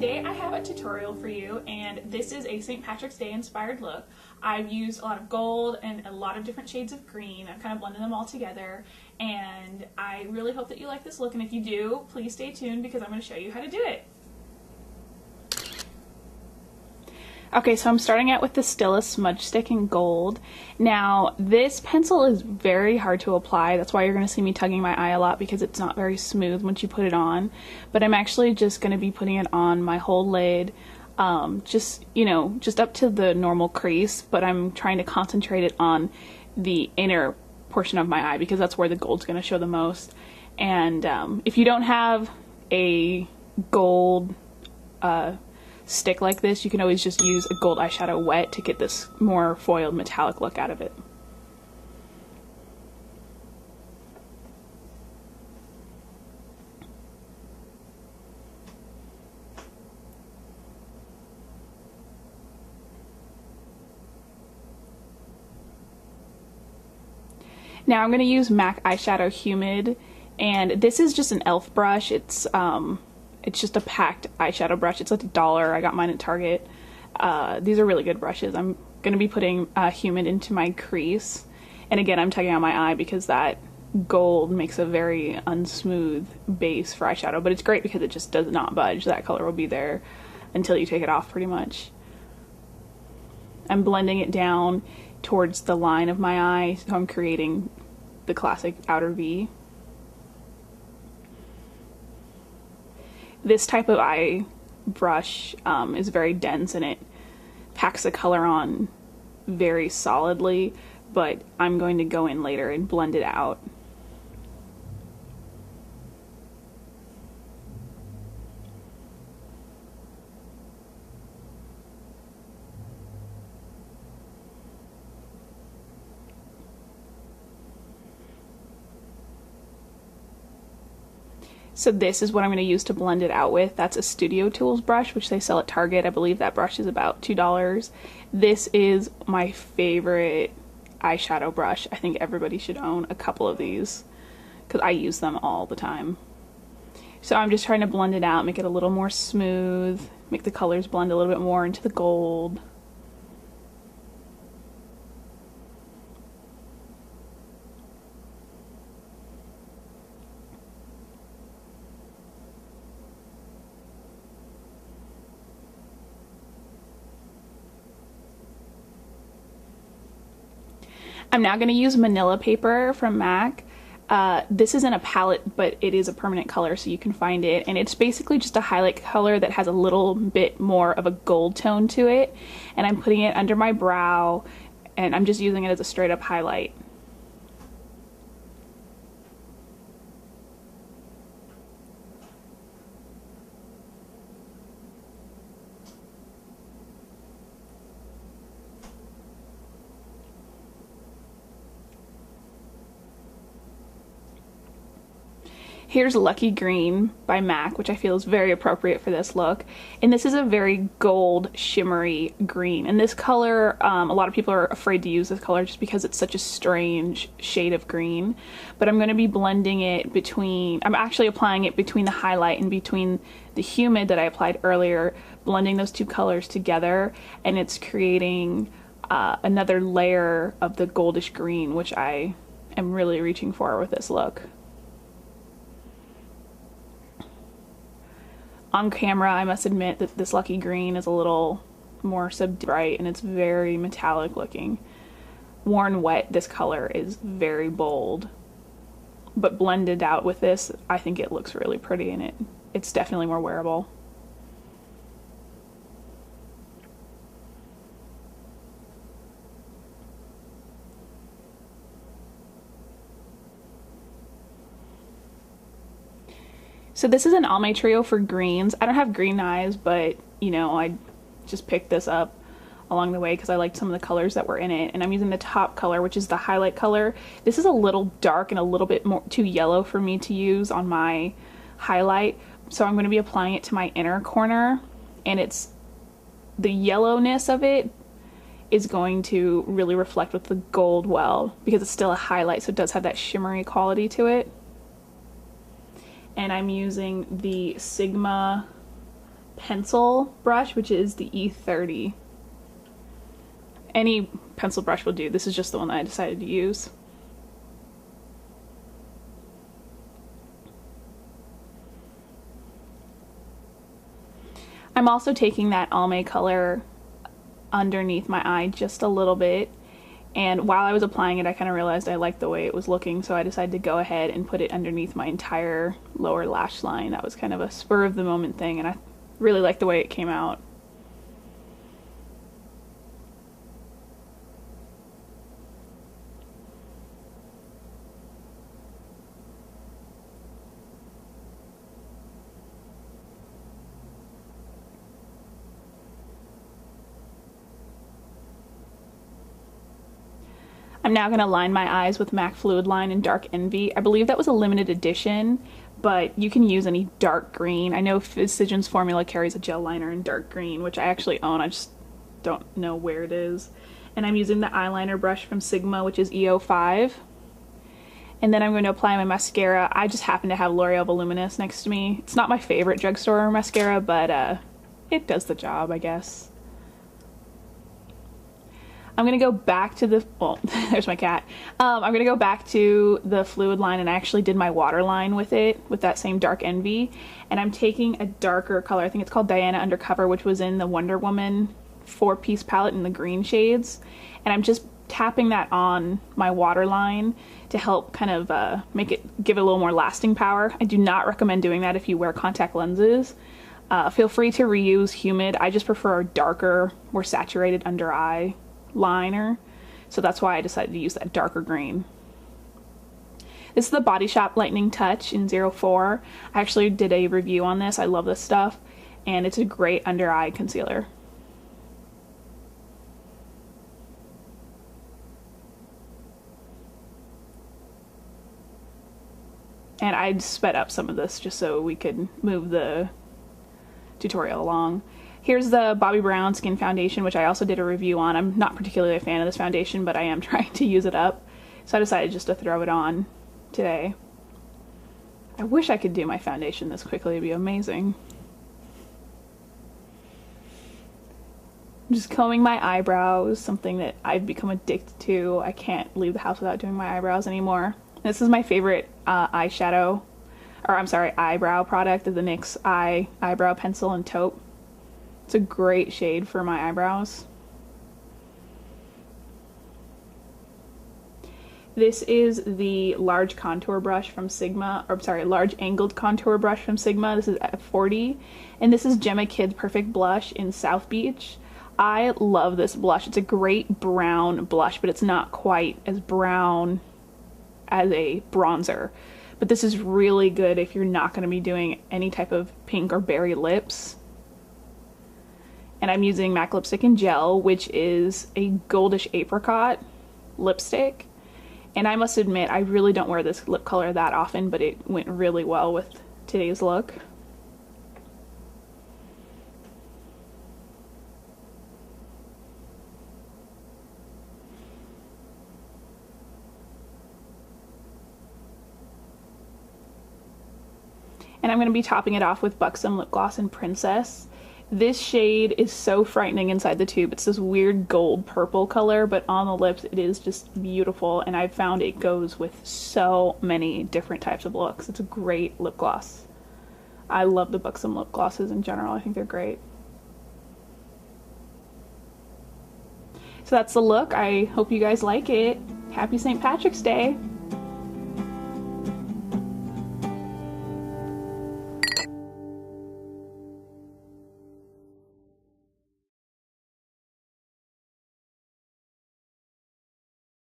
today I have a tutorial for you, and this is a St. Patrick's Day inspired look. I've used a lot of gold and a lot of different shades of green. I've kind of blended them all together, and I really hope that you like this look, and if you do, please stay tuned because I'm going to show you how to do it. Okay, so I'm starting out with the Stila Smudge Stick in gold. Now, this pencil is very hard to apply. That's why you're going to see me tugging my eye a lot, because it's not very smooth once you put it on. But I'm actually just going to be putting it on my whole lid, just up to the normal crease, but I'm trying to concentrate it on the inner portion of my eye because that's where the gold's going to show the most. And if you don't have a gold stick like this, you can always just use a gold eyeshadow wet to get this more foiled metallic look out of it. Now I'm going to use MAC Eyeshadow Humid, and this is just an e.l.f. brush. It's just a packed eyeshadow brush. It's like $1. I got mine at Target. These are really good brushes. I'm going to be putting Humid into my crease. And again, I'm tugging on my eye because that gold makes a very unsmooth base for eyeshadow. But it's great because it just does not budge. That color will be there until you take it off pretty much. I'm blending it down towards the line of my eye, so I'm creating the classic outer V. This type of eye brush is very dense and it packs the color on very solidly, but I'm going to go in later and blend it out. So this is what I'm going to use to blend it out with. That's a Studio Tools brush, which they sell at Target. I believe that brush is about $2. This is my favorite eyeshadow brush. I think everybody should own a couple of these because I use them all the time. So I'm just trying to blend it out, make it a little more smooth, make the colors blend a little bit more into the gold. I'm now going to use Manila paper from MAC. This isn't a palette, but it is a permanent color, so you can find it. And it's basically just a highlight color that has a little bit more of a gold tone to it. And I'm putting it under my brow, and I'm just using it as a straight up highlight. Here's Lucky Green by MAC, which I feel is very appropriate for this look. And this is a very gold, shimmery green. And this color, a lot of people are afraid to use this color just because it's such a strange shade of green. But I'm going to be blending it between, I'm actually applying it between the highlight and between the Humid that I applied earlier, blending those two colors together. And it's creating another layer of the goldish green, which I am really reaching for with this look. On camera, I must admit that this Lucky Green is a little more subdued bright and it's very metallic looking. Worn wet, this color is very bold, but blended out with this, I think it looks really pretty and it's definitely more wearable. So this is an Almay Trio for greens. I don't have green eyes, but you know, I just picked this up along the way because I liked some of the colors that were in it. And I'm using the top color, which is the highlight color. This is a little dark and a little bit more too yellow for me to use on my highlight. So I'm going to be applying it to my inner corner, and it's the yellowness of it is going to really reflect with the gold well because it's still a highlight, so it does have that shimmery quality to it. And I'm using the Sigma pencil brush, which is the E30. Any pencil brush will do. This is just the one that I decided to use. I'm also taking that Almay color underneath my eye just a little bit, and while I was applying it I kind of realized I liked the way it was looking, so I decided to go ahead and put it underneath my entire lower lash line. That was kind of a spur of the moment thing, and I really liked the way it came out. I'm now going to line my eyes with MAC Fluid Line in Dark Envy. I believe that was a limited edition, but you can use any dark green. I know Physicians Formula carries a gel liner in dark green, which I actually own. I just don't know where it is. And I'm using the eyeliner brush from Sigma, which is EO5. And then I'm going to apply my mascara. I just happen to have L'Oreal Voluminous next to me. It's not my favorite drugstore mascara, but it does the job, I guess. I'm going to go back to the, well, there's my cat. I'm going to go back to the Fluid Line, and I actually did my waterline with it, with that same Dark Envy. And I'm taking a darker color. I think it's called Diana Undercover, which was in the Wonder Woman 4-piece palette in the green shades. And I'm just tapping that on my waterline to help kind of make it, give it a little more lasting power. I do not recommend doing that if you wear contact lenses. Feel free to reuse Humid. I just prefer a darker, more saturated under eye liner, so that's why I decided to use that darker green. This is the Body Shop Lightning Touch in 04. I actually did a review on this. I love this stuff, and it's a great under eye concealer. And I sped up some of this just so we could move the tutorial along. Here's the Bobbi Brown Skin Foundation, which I also did a review on. I'm not particularly a fan of this foundation, but I am trying to use it up, so I decided just to throw it on today. I wish I could do my foundation this quickly. It'd be amazing. Just combing my eyebrows, something that I've become addicted to. I can't leave the house without doing my eyebrows anymore. This is my favorite eyeshadow, or I'm sorry, eyebrow product, of the NYX Eyebrow Pencil in Taupe. It's a great shade for my eyebrows. This is the large contour brush from Sigma, or sorry, large angled contour brush from Sigma. This is F40, and this is Gemma Kids Perfect Blush in South Beach. I love this blush. It's a great brown blush, but it's not quite as brown as a bronzer. But this is really good if you're not going to be doing any type of pink or berry lips. And I'm using MAC Lipstick in Gel, which is a goldish apricot lipstick. And I must admit, I really don't wear this lip color that often, but it went really well with today's look. And I'm going to be topping it off with Buxom Lip Gloss in Princess. This shade is so frightening inside the tube. It's this weird gold purple color, but on the lips it is just beautiful, and I've found it goes with so many different types of looks. It's a great lip gloss. I love the Buxom lip glosses in general. I think they're great. So that's the look. I hope you guys like it. Happy St. Patrick's Day!